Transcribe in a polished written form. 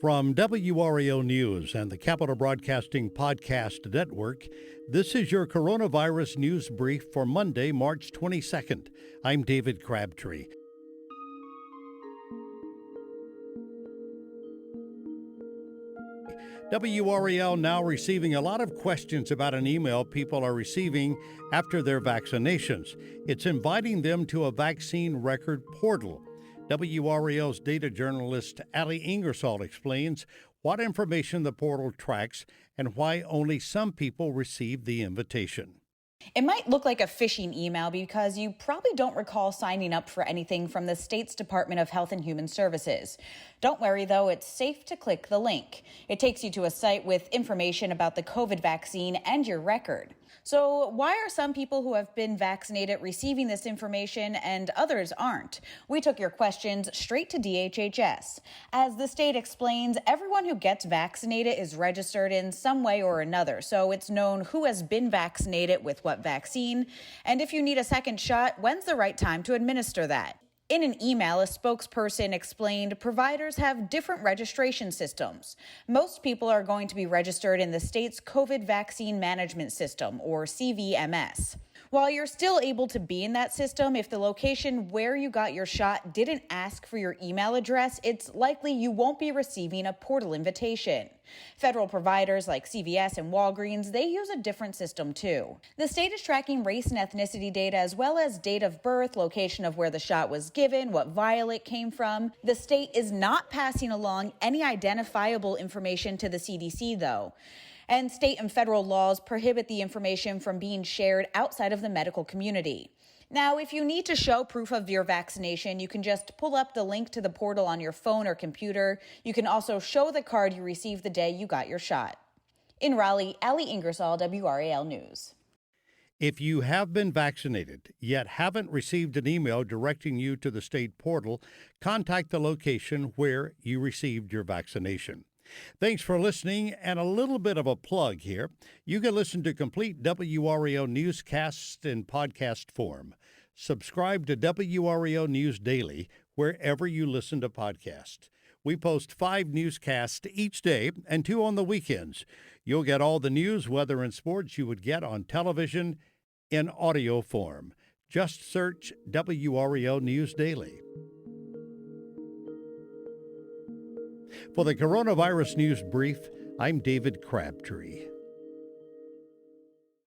From WRAL News and the Capital Broadcasting Podcast Network, this is your coronavirus news brief for Monday, March 22nd. I'm David Crabtree. WRAL now receiving a lot of questions about an email people are receiving after their vaccinations. It's inviting them to a vaccine record portal. WRAL's data journalist Ali Ingersoll explains what information the portal tracks and why only some people receive the invitation. It might look like a phishing email because you probably don't recall signing up for anything from the state's Department of Health and Human Services. Don't worry, though, it's safe to click the link. It takes you to a site with information about the COVID vaccine and your record. So why are some people who have been vaccinated receiving this information and others aren't? We took your questions straight to DHHS. As the state explains, everyone who gets vaccinated is registered in some way or another, so it's known who has been vaccinated with what vaccine, and if you need a second shot, when's the right time to administer that? In an email, a spokesperson explained providers have different registration systems. Most people are going to be registered in the state's COVID Vaccine Management System, or CVMS. While you're still able to be in that system, if the location where you got your shot didn't ask for your email address, it's likely you won't be receiving a portal invitation. Federal providers like CVS and Walgreens, they use a different system too. The state is tracking race and ethnicity data as well as date of birth, location of where the shot was given, what vial it came from. The state is not passing along any identifiable information to the CDC, though. And state and federal laws prohibit the information from being shared outside of the medical community. Now, if you need to show proof of your vaccination, you can just pull up the link to the portal on your phone or computer. You can also show the card you received the day you got your shot. In Raleigh, Ali Ingersoll, WRAL News. If you have been vaccinated yet haven't received an email directing you to the state portal, contact the location where you received your vaccination. Thanks for listening, and a little bit of a plug here. You can listen to complete WRAL newscasts in podcast form. Subscribe to WRAL News Daily wherever you listen to podcasts. We post 5 newscasts each day and 2 on the weekends. You'll get all the news, weather, and sports you would get on television in audio form. Just search WRAL News Daily. For the Coronavirus News Brief, I'm David Crabtree.